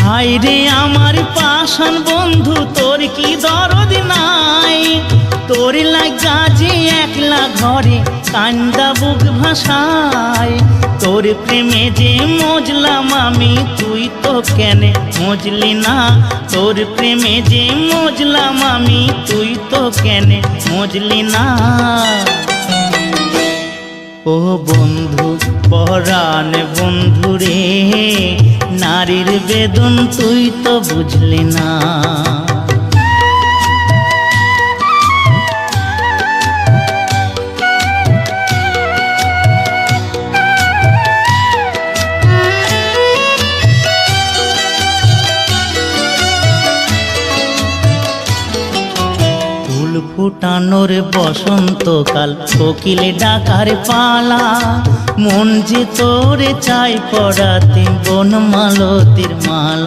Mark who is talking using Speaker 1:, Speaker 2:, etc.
Speaker 1: হায়রে আমার পাষাণ বন্ধু, তোর কি দরদ নাই? তোর লাগা যে একলা ঘরে কান্দা বুক ভাষায়। তোর প্রেমে যে মজলাম আমি, তুই তো কেনে মজলি না? তোর প্রেমে যে মজলাম আমি, তুই তো কেনে মজলি না? ও বন্ধু পরাণ বন্ধু রে, নারীর বেদন তুই তো বুঝলি না। ফুল ফুটানোর বসন্তকাল, কোকিল ডাকার পালা, মন যে তোরে চাই পড়াতে বনমালতির মালা।